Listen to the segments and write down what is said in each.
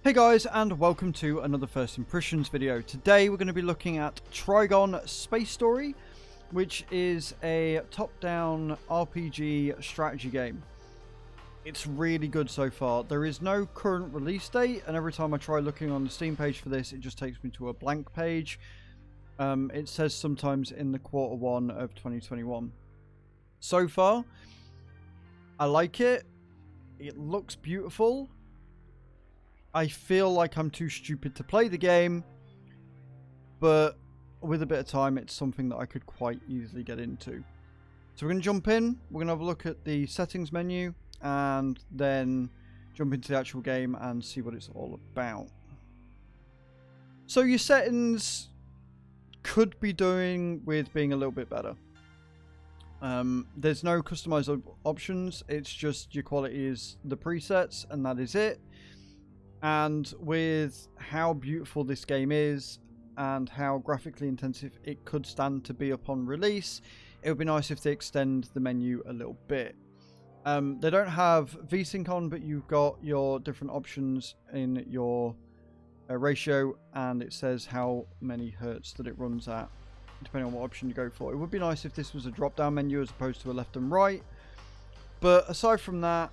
Hey guys, and welcome to another First Impressions video. Today we're going to be looking at Trigon Space Story, which is a top-down RPG strategy game. It's really good so far. There is no current release date, and every time I try looking on the Steam page for this, it just takes me to a blank page. It says sometimes in the Q1 of 2021. So far, I like it. It looks beautiful. I feel like I'm too stupid to play the game, but with a bit of time, it's something that I could quite easily get into. So we're going to jump in, we're going to have a look at the settings menu, and then jump into the actual game and see what it's all about. So your settings could be doing with being a little bit better. There's no customized options, it's just your quality is the presets, and that is it. And with how beautiful this game is and how graphically intensive it could stand to be upon release, it would be nice if they extend the menu a little bit. They don't have VSync on, but you've got your different options in your ratio, and it says how many hertz that it runs at, depending on what option you go for. It would be nice if this was a drop-down menu as opposed to a left and right. But aside from that,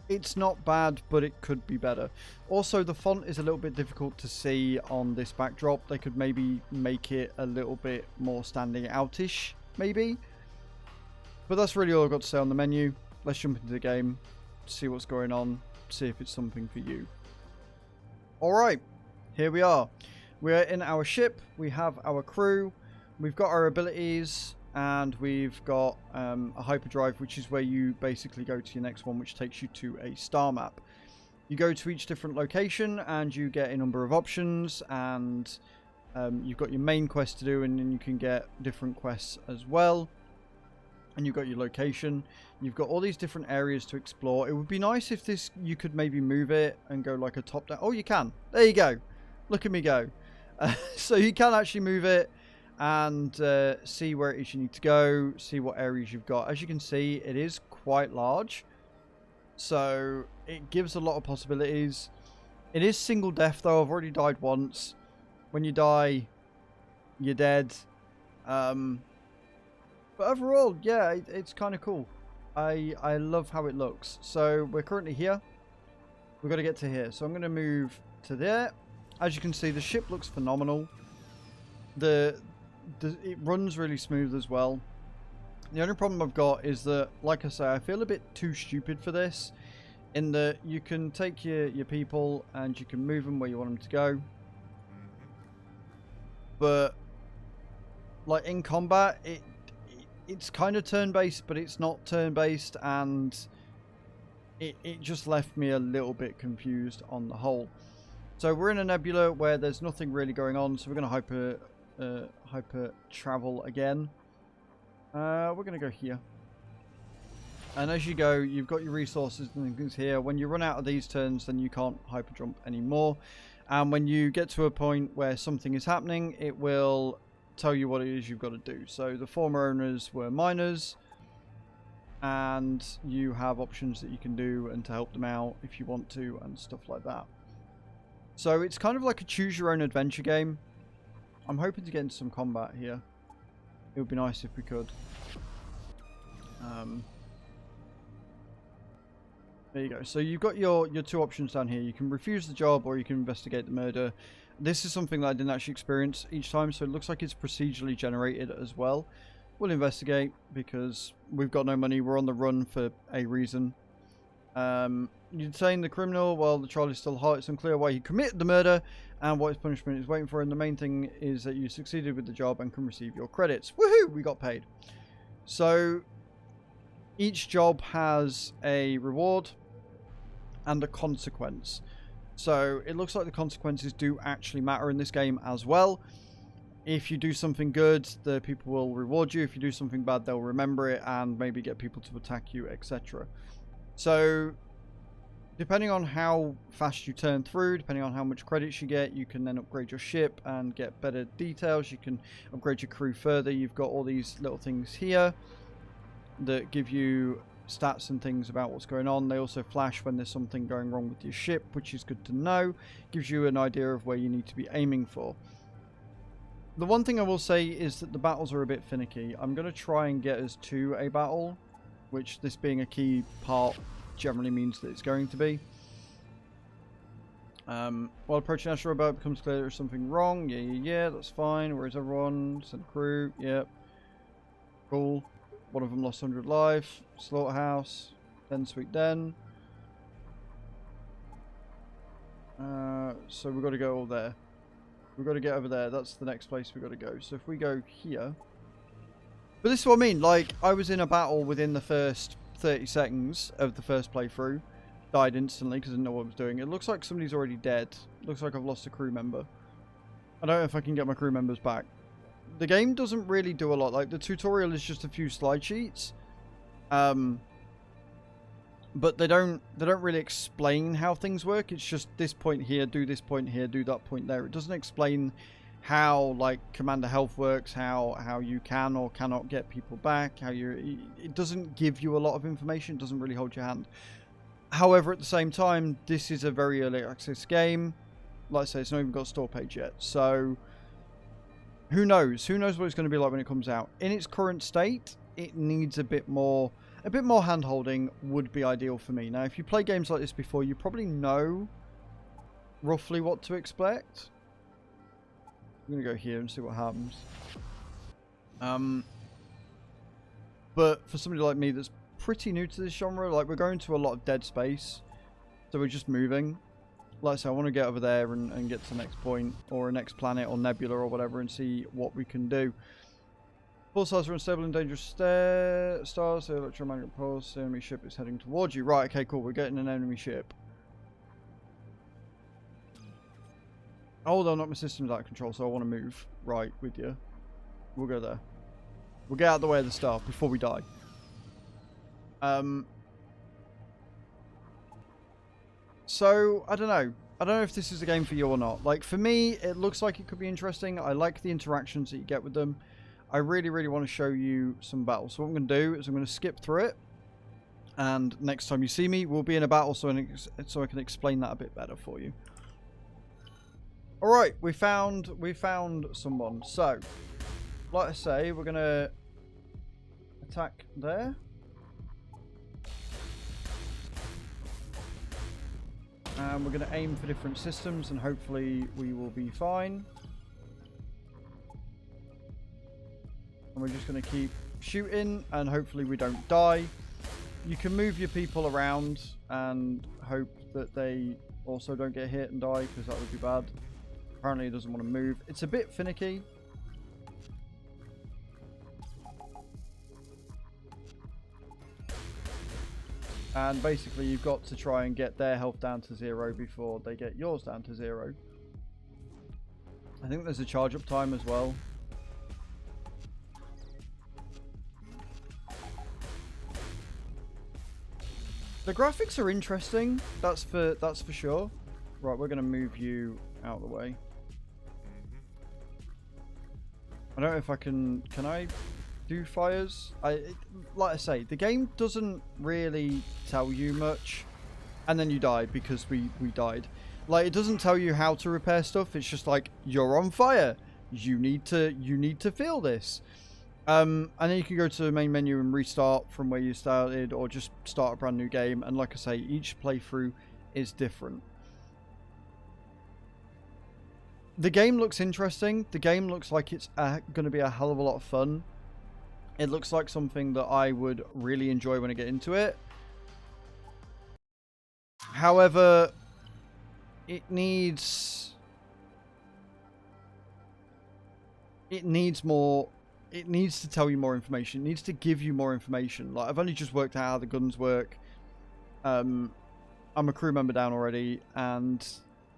it's not bad, but it could be better. Also, the font is a little bit difficult to see on this backdrop. They could maybe make it a little bit more standing out-ish, maybe. But that's really all I've got to say on the menu. Let's jump into the game, see what's going on, see if it's something for you. Alright, here we are. We're in our ship, we have our crew, we've got our abilities, and we've got a hyperdrive, which is where you basically go to your next one, which takes you to a star map. You go to each different location and you get a number of options, and you've got your main quest to do, and then you can get different quests as well. And you've got your location. You've got all these different areas to explore. It would be nice if this you could maybe move it and go like a top down. Oh, you can. There you go. Look at me go. So you can actually move it and see where it is you need to go, see what areas you've got. As you can see, it is quite large, so it gives a lot of possibilities. It is single death though. I've already died once. When you die, you're dead. But overall, yeah, it's kind of cool. I love how it looks. So we're currently here. We've got to get to here, so I'm going to move to there. As you can see, the ship looks phenomenal. It runs really smooth as well. The only problem I've got is that, like I say, I feel a bit too stupid for this, in that you can take your people and you can move them where you want them to go, but like in combat, it's kind of turn-based, but it's not turn-based, and it just left me a little bit confused on the whole. So we're in a nebula where there's nothing really going on, so we're going to hyper travel again. We're going to go here, and as you go, you've got your resources and things here. When you run out of these turns, then you can't hyper jump anymore, and when you get to a point where something is happening, it will tell you what it is you've got to do. So the former owners were miners, and you have options that you can do and to help them out if you want to and stuff like that. So it's kind of like a choose your own adventure game. I'm hoping to get into some combat here. It would be nice if we could. There you go. So you've got your two options down here. You can refuse the job or you can investigate the murder. This is something that I didn't actually experience each time, so it looks like it's procedurally generated as well. We'll investigate because we've got no money. We're on the run for a reason. You detain the criminal while the trial is still hot. It's unclear why he committed the murder and what his punishment is waiting for, and the main thing is that you succeeded with the job and can receive your credits. Woohoo! We got paid. So each job has a reward and a consequence. So it looks like the consequences do actually matter in this game as well. If you do something good, the people will reward you. If you do something bad, they'll remember it and maybe get people to attack you, etc. So depending on how fast you turn through, depending on how much credits you get, you can then upgrade your ship and get better details. You can upgrade your crew further. You've got all these little things here that give you stats and things about what's going on. They also flash when there's something going wrong with your ship, which is good to know. Gives you an idea of where you need to be aiming for. The one thing I will say is that the battles are a bit finicky. I'm going to try and get us to a battle, which this being a key part generally means that it's going to be. While approaching an asteroid belt, it becomes clear there's something wrong. Yeah, that's fine. Where is everyone? Send crew. Yep. Cool. One of them lost 100 life. Slaughterhouse. Den, sweet den. So we've got to go all there. We've got to get over there. That's the next place we've got to go. So if we go here... But this is what I mean. Like, I was in a battle within the first 30 seconds of the first playthrough. Died instantly because I didn't know what I was doing. It looks like somebody's already dead. Looks like I've lost a crew member. I don't know if I can get my crew members back. The game doesn't really do a lot. Like, the tutorial is just a few slide sheets. But they don't really explain how things work. It's just this point here, do this point here, do that point there. It doesn't explain how, like, Commander Health works, how you can or cannot get people back, it doesn't give you a lot of information. It doesn't really hold your hand. However, at the same time, this is a very early access game. Like I say, it's not even got a store page yet. So, who knows? Who knows what it's going to be like when it comes out? In its current state, it needs a bit more hand-holding would be ideal for me. Now, if you play games like this before, you probably know roughly what to expect. I'm going to go here and see what happens. But for somebody like me that's pretty new to this genre, like, we're going to a lot of dead space. So we're just moving. Like I say, I want to get over there and get to the next point, or a next planet, or nebula, or whatever, and see what we can do. Pulsars are unstable and dangerous stars. The electromagnetic pulse. The enemy ship is heading towards you. Right, okay, cool. We're getting an enemy ship. Oh, they'll knock my system's out of control, so I want to move right with you. We'll go there. We'll get out of the way of the star before we die. So, I don't know. I don't know if this is a game for you or not. Like, for me, it looks like it could be interesting. I like the interactions that you get with them. I really, really want to show you some battles. So what I'm going to do is I'm going to skip through it. And next time you see me, we'll be in a battle so I can explain that a bit better for you. Alright, we found someone. So, like I say, we're going to attack there. And we're going to aim for different systems and hopefully we will be fine. And we're just going to keep shooting and hopefully we don't die. You can move your people around and hope that they also don't get hit and die, because that would be bad. Apparently it doesn't want to move. It's a bit finicky. And basically you've got to try and get their health down to 0 before they get yours down to 0. I think there's a charge up time as well. The graphics are interesting, that's for sure. Right, we're going to move you out of the way. I don't know if I can I do fires? Like I say, the game doesn't really tell you much, and then you die because we died. Like, it doesn't tell you how to repair stuff. It's just like, you're on fire. You need to feel this. And then you can go to the main menu and restart from where you started, or just start a brand new game. And like I say, each playthrough is different. The game looks interesting. The game looks like it's going to be a hell of a lot of fun. It looks like something that I would really enjoy when I get into it. However, it needs more. It needs to tell you more information. It needs to give you more information. Like, I've only just worked out how the guns work. I'm a crew member down already, and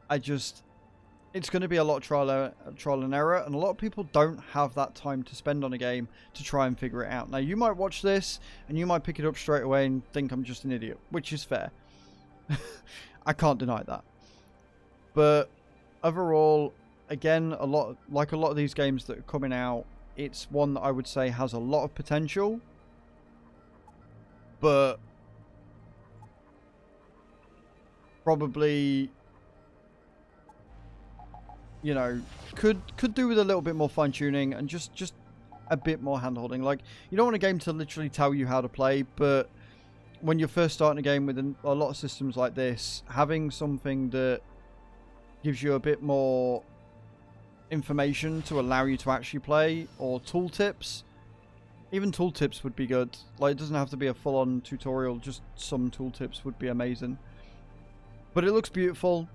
it's going to be a lot of trial and error, and a lot of people don't have that time to spend on a game to try and figure it out. Now, you might watch this, and you might pick it up straight away and think I'm just an idiot, which is fair. I can't deny that. But overall, again, like a lot of these games that are coming out, it's one that I would say has a lot of potential, but probably, you know, could do with a little bit more fine tuning and just a bit more hand holding. Like, you don't want a game to literally tell you how to play, but when you're first starting a game with a lot of systems like this, having something that gives you a bit more information to allow you to actually play, or tooltips. Even tooltips would be good. Like, it doesn't have to be a full-on tutorial, just some tooltips would be amazing. But it looks beautiful.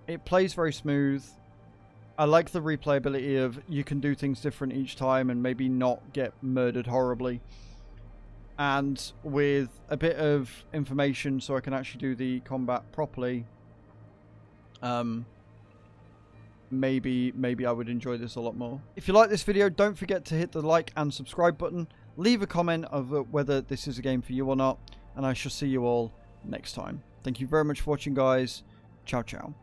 It plays very smooth. I like the replayability of you can do things different each time and maybe not get murdered horribly. And with a bit of information so I can actually do the combat properly, maybe I would enjoy this a lot more. If you like this video, don't forget to hit the like and subscribe button. Leave a comment of whether this is a game for you or not, and I shall see you all next time. Thank you very much for watching, guys. Ciao, ciao.